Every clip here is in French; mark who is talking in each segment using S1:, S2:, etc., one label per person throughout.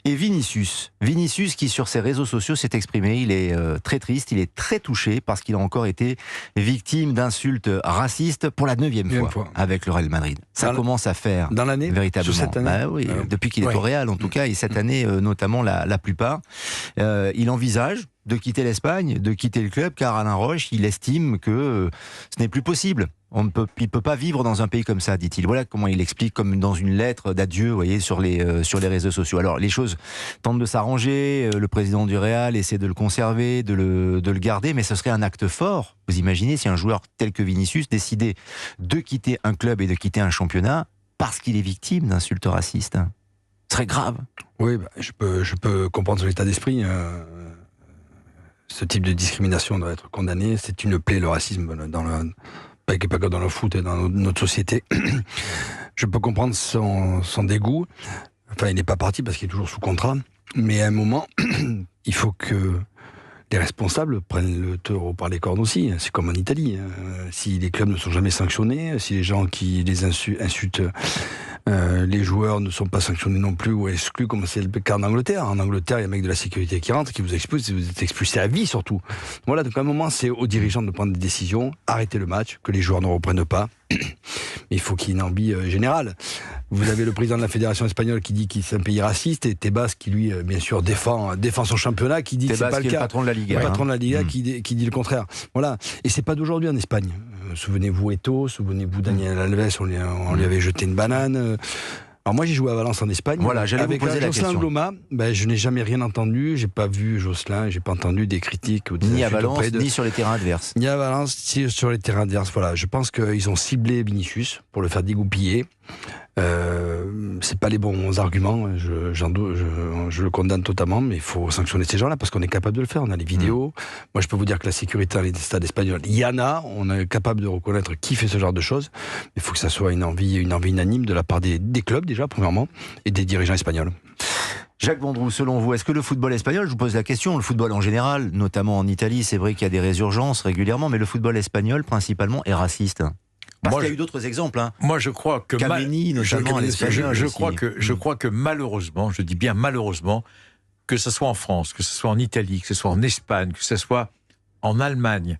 S1: Et Vinicius qui sur ses réseaux sociaux s'est exprimé, il est très triste, il est très touché parce qu'il a encore été victime d'insultes racistes pour la 9e fois avec le Real Madrid. Ça commence à faire
S2: dans l'année,
S1: véritablement.
S2: cette année.
S1: Bah oui, depuis qu'il est au Real en tout cas, et cette année notamment la plupart. Il envisage de quitter l'Espagne, de quitter le club, car Alain Roche, il estime que ce n'est plus possible. Il ne peut pas vivre dans un pays comme ça, dit-il. Voilà comment il explique, comme dans une lettre d'adieu, vous voyez, sur les réseaux sociaux. Alors, les choses tentent de s'arranger. Le président du Real essaie de le conserver, de le garder, mais ce serait un acte fort. Vous imaginez si un joueur tel que Vinicius décidait de quitter un club et de quitter un championnat parce qu'il est victime d'insultes racistes. Ce serait grave.
S2: Oui, je peux comprendre son état d'esprit. Ce type de discrimination doit être condamné. C'est une plaie, le racisme, pas que dans le foot et dans notre société. Je peux comprendre son dégoût. Enfin, il n'est pas parti parce qu'il est toujours sous contrat. Mais à un moment, il faut que les responsables prennent le taureau par les cornes aussi. C'est comme en Italie. Si les clubs ne sont jamais sanctionnés, si les gens qui les insultent les joueurs ne sont pas sanctionnés non plus ou exclus, comme c'est le cas en Angleterre. En Angleterre, il y a un mec de la sécurité qui rentre, qui vous expulse, vous êtes expulsé à vie surtout. Voilà, donc à un moment, c'est aux dirigeants de prendre des décisions, arrêter le match, que les joueurs ne reprennent pas. Mais il faut qu'il y ait une envie générale. Vous avez le président de la Fédération espagnole qui dit qu'il c'est un pays raciste, et Tebas qui, lui, bien sûr, défend son championnat, qui dit que c'est pas le cas.
S1: Le patron de la Liga.
S2: Le patron de la Liga qui dit le contraire. Voilà. Et c'est pas d'aujourd'hui en Espagne. Souvenez-vous Eto'o, souvenez-vous Daniel Alves, on lui avait jeté une banane. Alors moi j'ai joué à Valence en Espagne.
S1: Voilà, j'allais vous poser la question.
S2: Jocelyn Gloma, je n'ai jamais rien entendu, j'ai pas vu Jocelyn, j'ai pas entendu des critiques ou des
S1: ni à Valence, ni sur les terrains adverses.
S2: Ni à Valence, ni sur les terrains adverses. Voilà, je pense qu'ils ont ciblé Vinicius pour le faire dégoupiller. C'est pas les bons arguments, je le condamne totalement, mais il faut sanctionner ces gens-là parce qu'on est capable de le faire, on a les vidéos. Moi je peux vous dire que la sécurité dans les stades espagnols, il y en a, on est capable de reconnaître qui fait ce genre de choses, mais il faut que ça soit une envie unanime de la part des clubs déjà, premièrement, et des dirigeants espagnols.
S1: Jacques Vendroux, selon vous, est-ce que le football espagnol, je vous pose la question, le football en général, notamment en Italie, c'est vrai qu'il y a des résurgences régulièrement, mais le football espagnol principalement est raciste? Parce qu'il y a eu d'autres exemples.
S3: Moi, je crois que
S1: Kameni, notamment à l'espagnol.
S3: Je crois que malheureusement, je dis bien malheureusement, que ce soit en France, que ce soit en Italie, que ce soit en Espagne, que ce soit en Allemagne,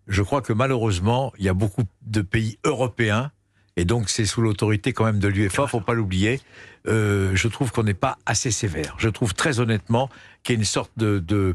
S3: je crois que malheureusement, il y a beaucoup de pays européens, et donc c'est sous l'autorité quand même de l'UEFA, faut pas l'oublier. Je trouve qu'on n'est pas assez sévère. Je trouve très honnêtement qu'il y a une sorte de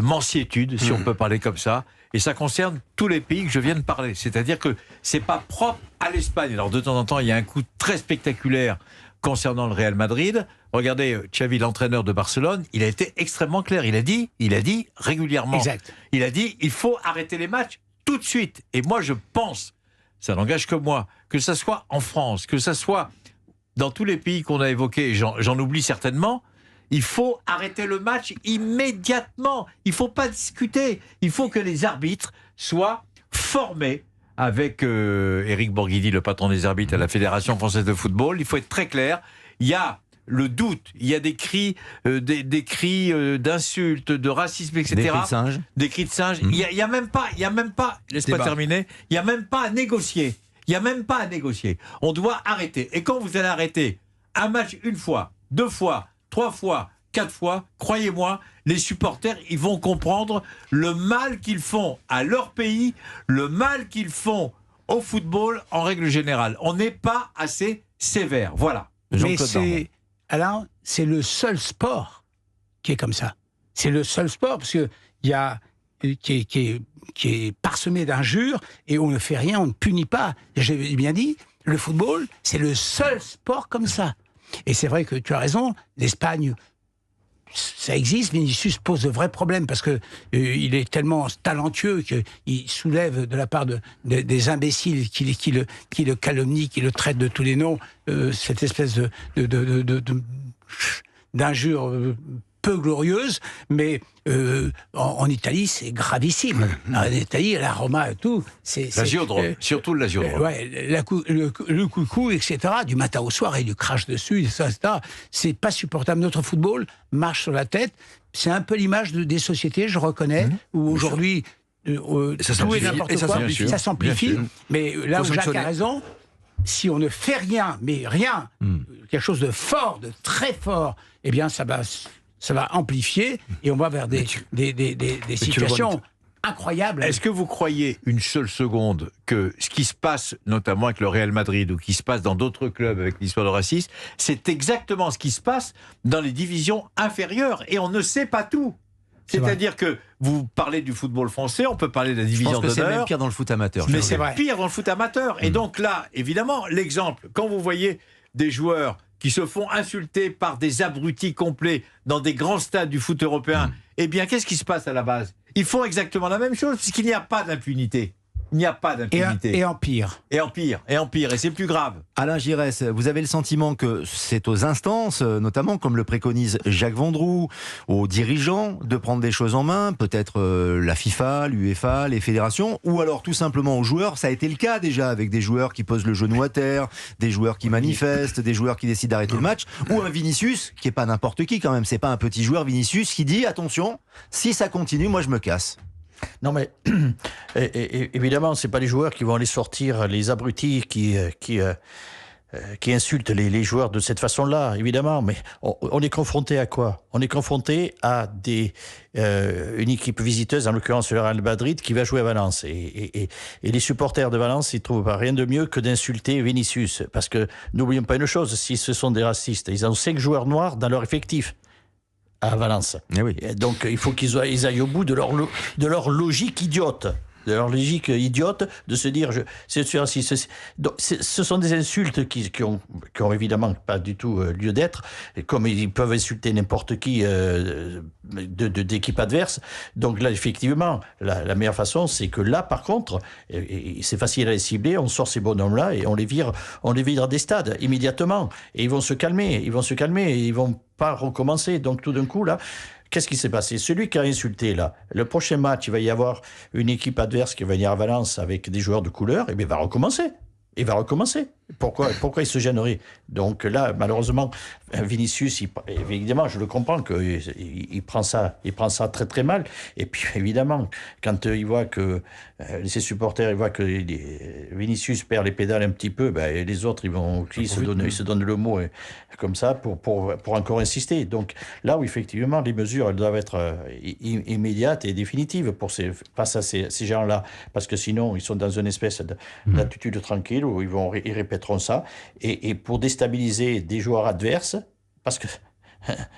S3: mansiétude, si on peut parler comme ça. Et ça concerne tous les pays que je viens de parler. C'est-à-dire que c'est pas propre à l'Espagne. Alors de temps en temps, il y a un coup très spectaculaire concernant le Real Madrid. Regardez, Xavi, l'entraîneur de Barcelone, il a été extrêmement clair. Il a dit régulièrement.
S4: Exact.
S3: Il a dit, il faut arrêter les matchs tout de suite. Et moi, je pense, ça n'engage que moi, que ça soit en France, que ça soit dans tous les pays qu'on a évoqués, et j'en oublie certainement. Il faut arrêter le match immédiatement. Il ne faut pas discuter. Il faut que les arbitres soient formés avec Éric Borghidi, le patron des arbitres à la Fédération française de football. Il faut être très clair. Il y a le doute, il y a des cris, d'insultes, de racisme, etc.
S1: Des cris de singe.
S3: Des cris de singe. Il y a même pas, laisse-moi terminer, il n'y a même pas à négocier. On doit arrêter. Et quand vous allez arrêter un match une fois, 2 fois, 3 fois, 4 fois, croyez-moi, les supporters, ils vont comprendre le mal qu'ils font à leur pays, le mal qu'ils font au football en règle générale. On n'est pas assez sévère. Voilà.
S4: Mais Alain, c'est le seul sport qui est comme ça. C'est le seul sport parce que qui est parsemé d'injures et on ne fait rien, on ne punit pas. J'ai bien dit, le football, c'est le seul sport comme ça. Et c'est vrai que tu as raison, l'Espagne, ça existe, Vinicius pose de vrais problèmes parce que il est tellement talentueux qu'il soulève de la part des imbéciles qui le calomnient, qui le traitent de tous les noms, cette espèce d'injure peu glorieuse, mais en Italie, c'est gravissime. En Italie, la Roma et tout, c'est
S3: l'agiodrome, surtout le l'agiodrome.
S4: Le coucou, etc., du matin au soir, et du crash dessus, etc. C'est pas supportable. Notre football marche sur la tête. C'est un peu l'image des sociétés, je reconnais, où aujourd'hui, tout et n'importe quoi, ça s'amplifie. Mais là où Jacques a raison, si on ne fait rien, mais rien, quelque chose de fort, de très fort, eh bien, ça va amplifier et on va vers des situations incroyables.
S3: Est-ce que vous croyez une seule seconde que ce qui se passe, notamment avec le Real Madrid, ou qui se passe dans d'autres clubs avec l'histoire de racisme, c'est exactement ce qui se passe dans les divisions inférieures, et on ne sait pas tout. C'est-à-dire que vous parlez du football français, on peut parler de la division d'honneur.
S1: Je pense que c'est même pire dans le foot amateur.
S3: Mais c'est pire dans le foot amateur. Et donc là, évidemment, l'exemple, quand vous voyez des joueurs qui se font insulter par des abrutis complets dans des grands stades du foot européen, eh bien, qu'est-ce qui se passe à la base? Ils font exactement la même chose, puisqu'il n'y a pas d'impunité. Il n'y a pas d'impunité.
S4: Et empire.
S3: Et c'est plus grave.
S1: Alain Giresse, vous avez le sentiment que c'est aux instances, notamment comme le préconise Jacques Vendroux, aux dirigeants de prendre des choses en main, peut-être la FIFA, l'UEFA, les fédérations, ou alors tout simplement aux joueurs. Ça a été le cas déjà avec des joueurs qui posent le genou à terre, des joueurs qui manifestent, des joueurs qui décident d'arrêter le match, ou un Vinicius, qui est pas n'importe qui quand même, c'est pas un petit joueur Vinicius, qui dit attention, si ça continue, moi je me casse.
S5: Non mais évidemment, c'est pas les joueurs qui vont aller sortir, les abrutis qui insultent les joueurs de cette façon-là, évidemment. Mais on est confronté à quoi? On est confronté à une équipe visiteuse, en l'occurrence le Real Madrid, qui va jouer à Valence. Et les supporters de Valence, ils trouvent pas rien de mieux que d'insulter Vinicius. Parce que n'oublions pas une chose, si ce sont des racistes, ils ont 5 joueurs noirs dans leur effectif à Valence.
S1: Eh oui.
S5: Donc il faut qu'ils aillent au bout de leur logique idiote. De leur logique idiote de se dire ce sont des insultes qui ont évidemment pas du tout lieu d'être, et comme ils peuvent insulter n'importe qui d'équipe adverse. Donc là effectivement la meilleure façon, c'est que là par contre c'est facile à les cibler, on sort ces bonhommes là et on les vire des stades immédiatement, et ils vont se calmer et ils vont pas recommencer. Donc tout d'un coup là, qu'est-ce qui s'est passé? Celui qui a insulté, là, le prochain match, il va y avoir une équipe adverse qui va venir à Valence avec des joueurs de couleur, et bien il va recommencer. Pourquoi il se gênerait? Donc là, malheureusement, Vinicius, évidemment, je le comprends qu'il prend ça très très mal. Et puis évidemment, quand il voit que ses supporters, ils voient que Vinicius perd les pédales un petit peu, ben, les autres, ils se donnent le mot comme ça pour encore insister. Donc là où effectivement les mesures, elles doivent être immédiates et définitives face à ces gens-là, parce que sinon ils sont dans une espèce d'attitude tranquille où ils répéteront ça, et pour déstabiliser des joueurs adverses, parce que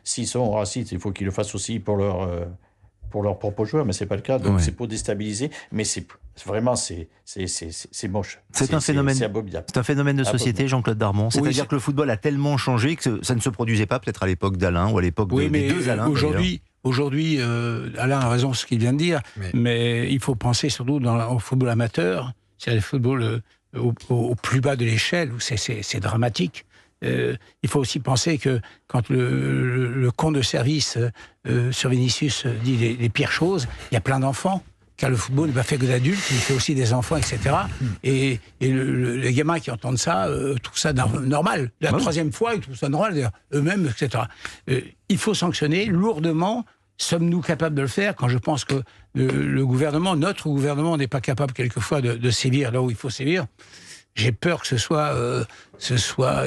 S5: s'ils sont racistes, il faut qu'ils le fassent aussi pour leurs propres joueurs, mais c'est pas le cas, donc c'est pour déstabiliser, mais c'est moche.
S1: C'est un phénomène. C'est un phénomène de société, Jean-Claude Darmon. C'est-à-dire que le football a tellement changé que ça ne se produisait pas peut-être à l'époque d'Alain ou à l'époque des deux Alain.
S4: Aujourd'hui, Alain a raison ce qu'il vient de dire, mais il faut penser surtout au football amateur, c'est le football au plus bas de l'échelle où c'est dramatique. Il faut aussi penser que quand le compte de service sur Vinicius dit les pires choses, il y a plein d'enfants, car le football n'est pas fait que d'adultes, il fait aussi des enfants, etc. Et les gamins qui entendent ça trouvent ça normal. La troisième fois, ils trouvent ça normal, d'ailleurs, eux-mêmes, etc. Il faut sanctionner lourdement. Sommes-nous capables de le faire? Quand je pense que notre gouvernement n'est pas capable quelquefois de sévir là où il faut sévir, j'ai peur que ce soit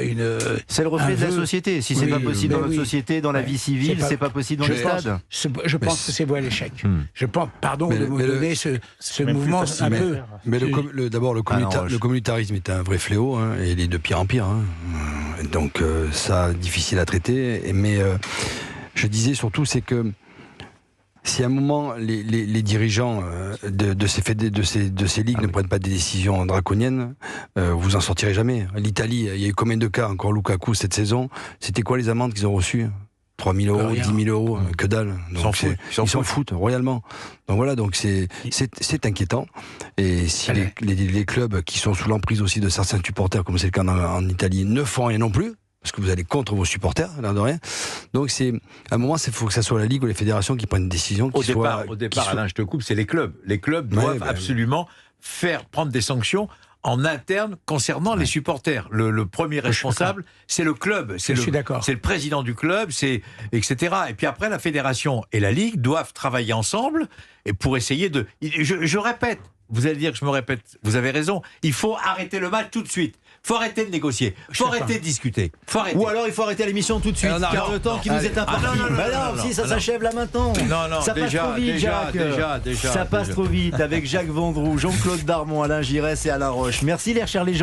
S4: une... C'est
S1: le reflet de la société. Si c'est pas possible dans notre société, dans la vie civile, c'est pas possible dans les stades.
S4: Je pense que c'est voué à l'échec. Je pense, pardon de me donner ce mouvement un peu...
S2: Mais d'abord, le communautarisme est un vrai fléau, et il est de pire en pire. Donc ça, difficile à traiter. Mais je disais surtout, c'est que si à un moment les dirigeants de ces ligues ne prennent pas des décisions draconiennes, vous en sortirez jamais. L'Italie, il y a eu combien de cas, encore Lukaku cette saison? C'était quoi les amendes qu'ils ont reçues? 3 000 euros, 10 000 euros, que dalle. Donc ils s'en foutent royalement. Donc voilà, donc c'est inquiétant. Et si les clubs qui sont sous l'emprise aussi de certains supporters, comme c'est le cas en Italie, ne font rien non plus, parce que vous allez contre vos supporters, l'air de rien. Donc à un moment, il faut que ça soit la Ligue ou les fédérations qui prennent une décision.
S3: Au départ, Alain, je te coupe, c'est les clubs. Les clubs doivent absolument prendre des sanctions en interne concernant les supporters. Le premier responsable, c'est le club. C'est le président du club, etc. Et puis après, la fédération et la Ligue doivent travailler ensemble et pour essayer de... Je répète, vous allez dire que je me répète, vous avez raison, il faut arrêter le match tout de suite.
S1: Faut arrêter de négocier. Faut arrêter de discuter.
S3: Faut arrêter.
S1: Ou alors il faut arrêter l'émission tout de suite, car le temps qui nous est imparti. Si ça s'achève là maintenant.
S3: Non,
S1: Ça passe trop vite, Jacques. Ça passe trop vite avec Jacques Vendroux, Jean-Claude Darmon, Alain Giresse et Alain Roche. Merci les chers légendes.